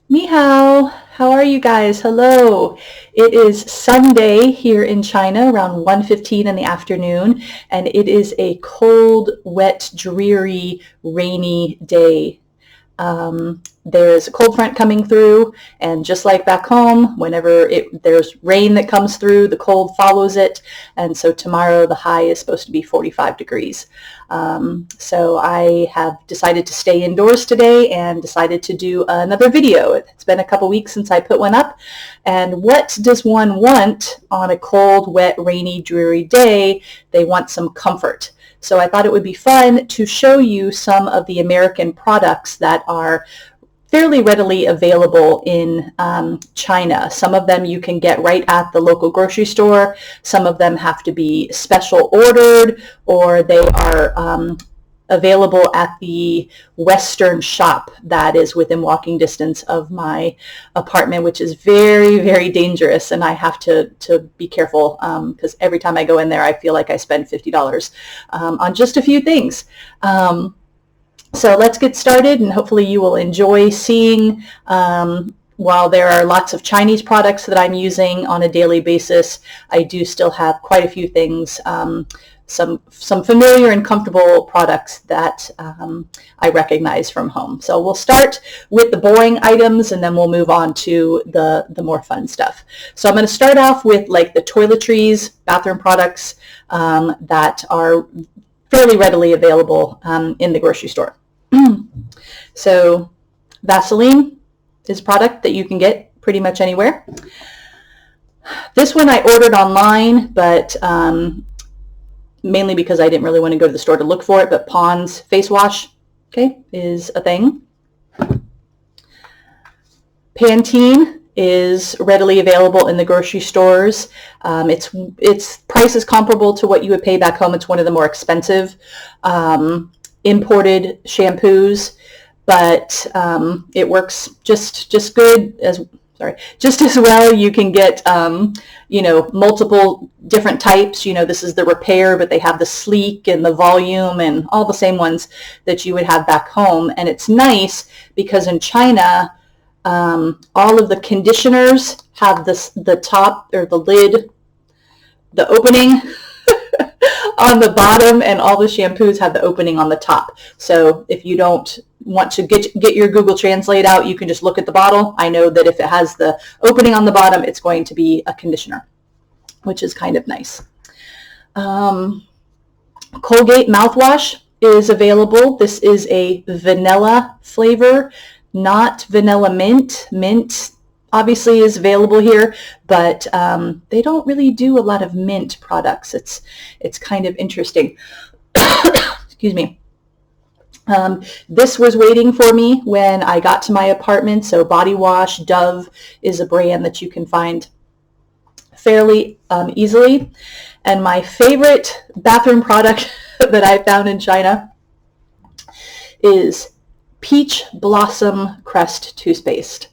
Ni hao. How are you guys? Hello. It is Sunday here in China around 1:15 in the afternoon, and it is a cold, wet, dreary, rainy day. There's a cold front coming through, and just like back home, whenever there's rain that comes through, the cold follows it. And so tomorrow the high is supposed to be 45 degrees. So I have decided to stay indoors today and decided to do another video. It's been a couple weeks since I put one up. And what does one want on a cold, wet, rainy, dreary day? They want some comfort. So I thought it would be fun to show you some of the American products that are fairly readily available in China. Some of them you can get right at the local grocery store. Some of them have to be special ordered, or they are available at the Western shop that is within walking distance of my apartment, which is very, very dangerous. And I have to be careful because every time I go in there, I feel like I spend $50 on just a few things. So let's get started, and hopefully you will enjoy seeing while there are lots of Chinese products that I'm using on a daily basis, I do still have quite a few things, some familiar and comfortable products that I recognize from home. So we'll start with the boring items, and then we'll move on to the more fun stuff. So I'm going to start off with like the toiletries, bathroom products that are fairly readily available in the grocery store. So Vaseline is a product that you can get pretty much anywhere. This one I ordered online, but mainly because I didn't really want to go to the store to look for it, but Pond's face wash, okay, is a thing. Pantene is readily available in the grocery stores. Its price is comparable to what you would pay back home. It's one of the more expensive imported shampoos, but it works just good just as well. You can get multiple different types. This is the repair, but they have the sleek and the volume and all the same ones that you would have back home. And it's nice because in China, all of the conditioners have the top or the lid, the opening on the bottom, and all the shampoos have the opening on the top. So if you don't want to get your Google Translate out, you can just look at the bottle. I know that if it has the opening on the bottom, it's going to be a conditioner, which is kind of nice. Colgate mouthwash is available. This is a vanilla flavor, not vanilla mint. Mint obviously is available here, but they don't really do a lot of mint products. It's kind of interesting. Excuse me. This was waiting for me when I got to my apartment. So Body Wash, Dove is a brand that you can find fairly easily. And my favorite bathroom product that I found in China is Peach Blossom Crest toothpaste.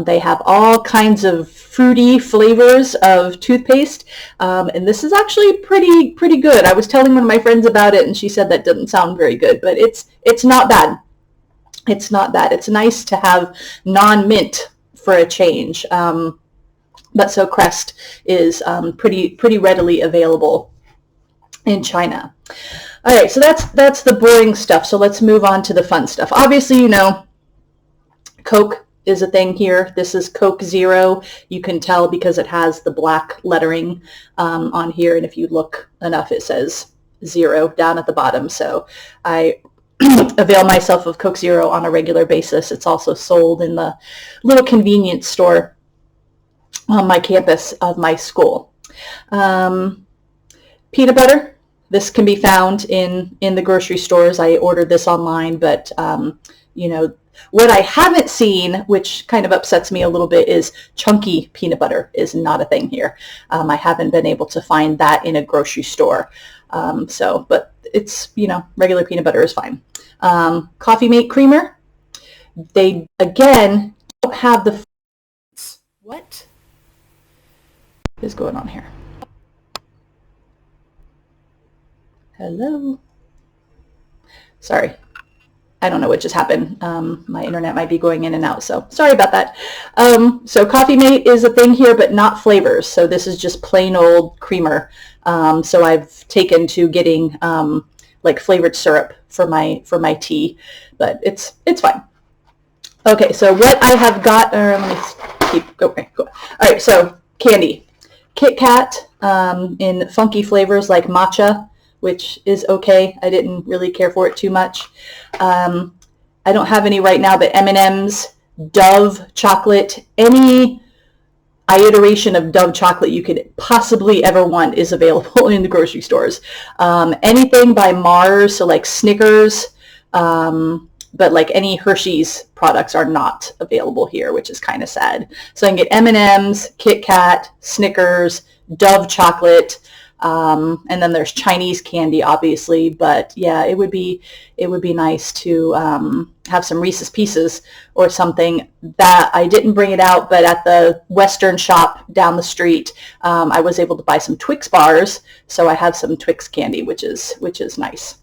They have all kinds of fruity flavors of toothpaste, and this is actually pretty good. I was telling one of my friends about it, and she said that doesn't sound very good, but it's not bad. It's not bad. It's nice to have non-mint for a change. But so Crest is pretty readily available in China. All right, so that's the boring stuff. So let's move on to the fun stuff. Obviously, Coke is a thing here. This is Coke Zero. You can tell because it has the black lettering on here, and if you look enough, it says zero down at the bottom. So I avail myself of Coke Zero on a regular basis. It's also sold in the little convenience store on my campus of my school. Peanut butter. This can be found in the grocery stores. I ordered this online, but what I haven't seen, which kind of upsets me a little bit, is chunky peanut butter is not a thing here. I haven't been able to find that in a grocery store. But it's, regular peanut butter is fine. Coffee Mate Creamer. They, again, don't have the... What is going on here? Hello? Sorry. I don't know what just happened. My internet might be going in and out, so sorry about that. So Coffee Mate is a thing here, but not flavors. So this is just plain old creamer. So I've taken to getting like flavored syrup for my tea, but it's fine. Okay, so what I have got, let me keep, okay, cool. All right, so candy. Kit Kat in funky flavors like matcha, which is okay. I didn't really care for it too much. I don't have any right now, but M&M's, Dove chocolate, any iteration of Dove chocolate you could possibly ever want is available in the grocery stores. Anything by Mars, so like Snickers, but like any Hershey's products are not available here, which is kind of sad. So I can get M&M's, Kit Kat, Snickers, Dove chocolate, and then there's Chinese candy, obviously. But yeah, it would be nice to have some Reese's Pieces or something. That I didn't bring it out, but at the Western shop down the street, I was able to buy some Twix bars, so I have some Twix candy, which is nice.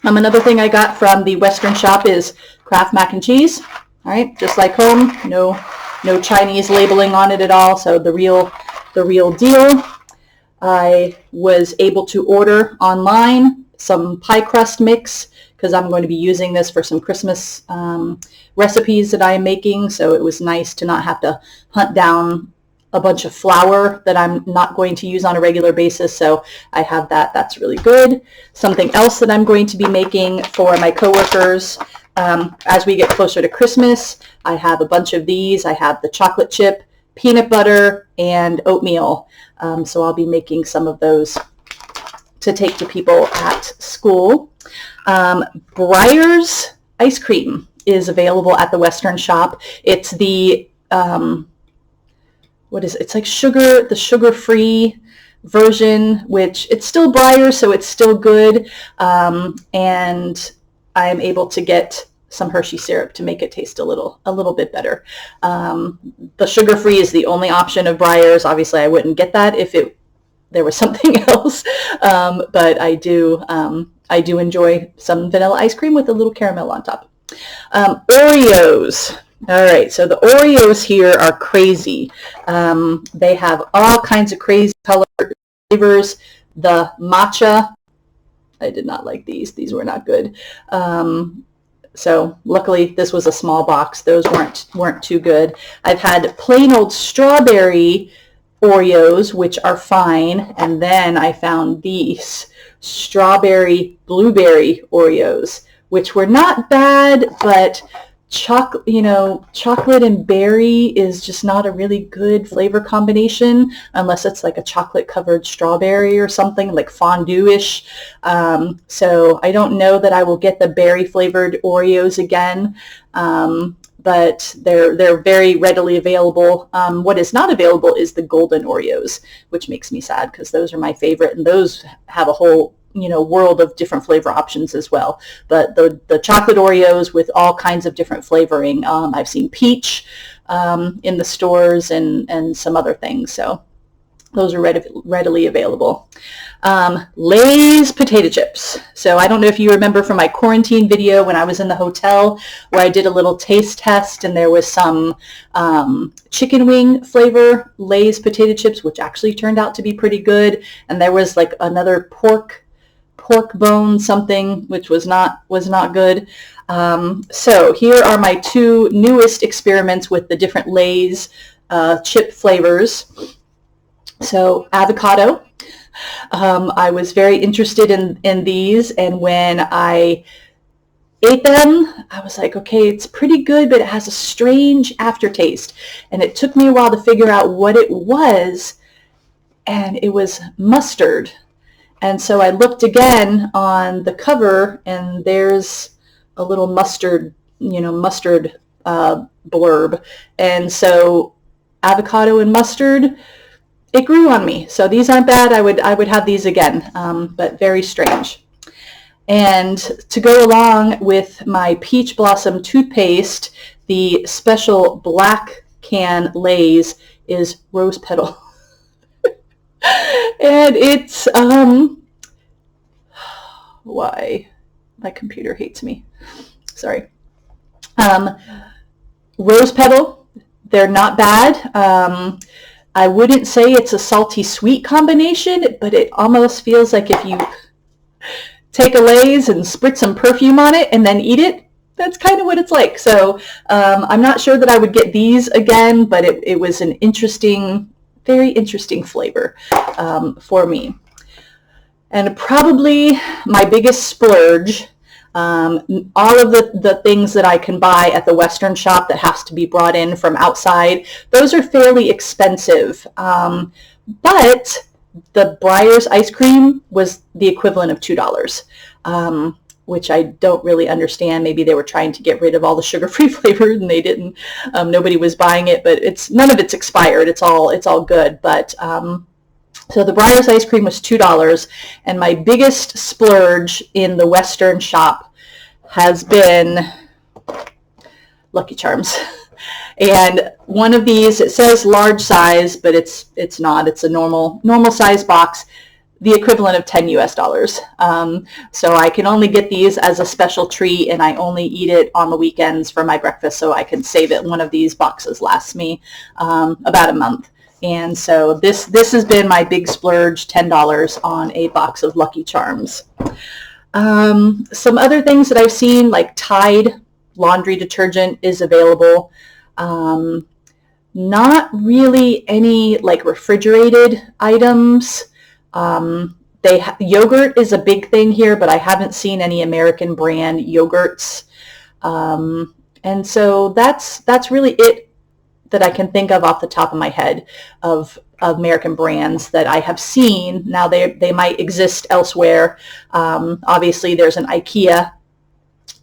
Another thing I got from the Western shop is Kraft mac and cheese. All right, just like home, no Chinese labeling on it at all, so the real deal. I was able to order online some pie crust mix because I'm going to be using this for some Christmas recipes that I'm making, so it was nice to not have to hunt down a bunch of flour that I'm not going to use on a regular basis, so I have that. That's really good. Something else that I'm going to be making for my coworkers as we get closer to Christmas, I have a bunch of these. I have the chocolate chip, peanut butter, and oatmeal. So I'll be making some of those to take to people at school. Breyer's ice cream is available at the Western shop. It's the what is it? It's like the sugar-free version, which it's still Breyer, so it's still good. And I'm able to get some Hershey syrup to make it taste a little bit better. The sugar-free is the only option of Breyer's. Obviously, I wouldn't get that if there was something else. But I do enjoy some vanilla ice cream with a little caramel on top. Oreos. All right, so the Oreos here are crazy. They have all kinds of crazy color flavors. The matcha, I did not like these. These were not good. So luckily this was a small box. Those weren't too good. I've had plain old strawberry Oreos, which are fine. And then I found these strawberry blueberry Oreos, which were not bad, but chocolate and berry is just not a really good flavor combination unless it's like a chocolate covered strawberry or something like fondue-ish. So I don't know that I will get the berry flavored Oreos again, but they're very readily available. What is not available is the golden Oreos, which makes me sad because those are my favorite, and those have a whole world of different flavor options as well. But the chocolate Oreos with all kinds of different flavoring, I've seen peach in the stores and some other things. So those are readily available. Lay's potato chips. So I don't know if you remember from my quarantine video when I was in the hotel where I did a little taste test, and there was some chicken wing flavor Lay's potato chips, which actually turned out to be pretty good. And there was like another pork bone something, which was not good. So here are my two newest experiments with the different Lay's chip flavors. So avocado. I was very interested in these, and when I ate them, I was like, okay, it's pretty good, but it has a strange aftertaste. And it took me a while to figure out what it was, and it was mustard. And so I looked again on the cover, and there's a little mustard blurb. And so avocado and mustard, it grew on me. So these aren't bad. I would have these again, but very strange. And to go along with my Peach Blossom toothpaste, the special black can Lay's is rose petal. And it's, why? My computer hates me. Sorry. Rose petal, they're not bad. I wouldn't say it's a salty sweet combination, but it almost feels like if you take a Lay's and spritz some perfume on it and then eat it, that's kind of what it's like. So I'm not sure that I would get these again, but it was an interesting, very interesting flavor for me. And probably my biggest splurge, all of the things that I can buy at the Western shop that has to be brought in from outside, those are fairly expensive. But the Breyers ice cream was the equivalent of $2, which I don't really understand. Maybe they were trying to get rid of all the sugar-free flavor and they didn't. Nobody was buying it, but none of it's expired. It's all good. But so the Breyers ice cream was $2, and my biggest splurge in the Western shop has been Lucky Charms. And one of these, it says large size, but it's not. It's a normal size box, the equivalent of $10 US. So I can only get these as a special treat, and I only eat it on the weekends for my breakfast, so I can save it. One of these boxes lasts me about a month. And so this has been my big splurge, $10 on a box of Lucky Charms. Some other things that I've seen, like Tide laundry detergent is available. Not really any like refrigerated items. Yogurt is a big thing here, but I haven't seen any American brand yogurts. And so that's really it that I can think of off the top of my head of American brands that I have seen. Now they might exist elsewhere. Obviously there's an IKEA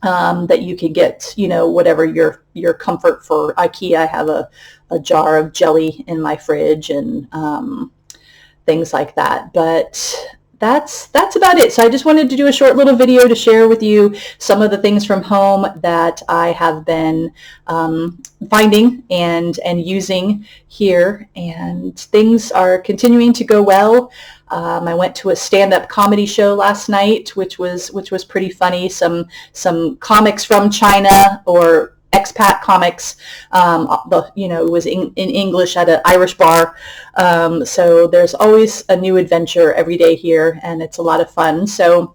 that you can get, whatever your comfort for IKEA. I have a jar of jelly in my fridge and things like that. But that's about it. So I just wanted to do a short little video to share with you some of the things from home that I have been finding and using here, and things are continuing to go well. I went to a stand-up comedy show last night, which was pretty funny. Some comics from China, or expat comics. It was in English at an Irish bar. So there's always a new adventure every day here, and it's a lot of fun. So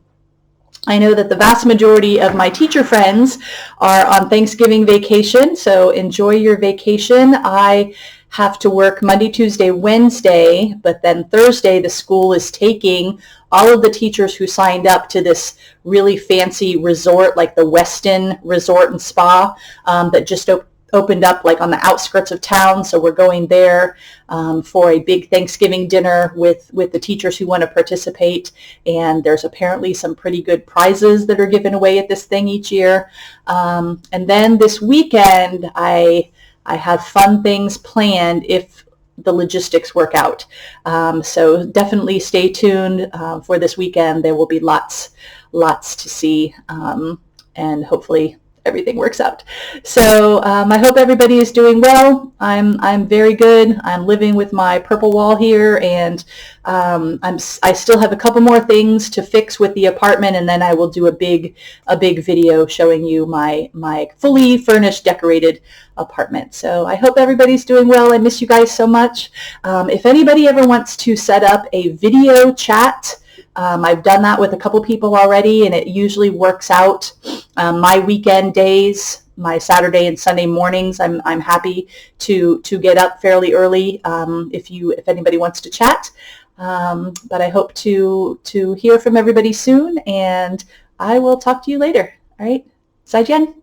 I know that the vast majority of my teacher friends are on Thanksgiving vacation, so enjoy your vacation. I have to work Monday, Tuesday, Wednesday, but then Thursday the school is taking all of the teachers who signed up to this really fancy resort, like the Westin Resort and Spa, that just opened up like on the outskirts of town. So we're going there for a big Thanksgiving dinner with the teachers who want to participate. And there's apparently some pretty good prizes that are given away at this thing each year. And then this weekend, I have fun things planned if the logistics work out. So definitely stay tuned for this weekend. There will be lots to see, and hopefully everything works out. So I hope everybody is doing well. I'm very good. I'm living with my purple wall here, and I still have a couple more things to fix with the apartment, and then I will do a big video showing you my fully furnished, decorated apartment. So I hope everybody's doing well. I miss you guys so much. If anybody ever wants to set up a video chat, I've done that with a couple people already, and it usually works out. My weekend days, my Saturday and Sunday mornings, I'm happy to get up fairly early if anybody wants to chat. But I hope to hear from everybody soon, and I will talk to you later. All right, Zaijian.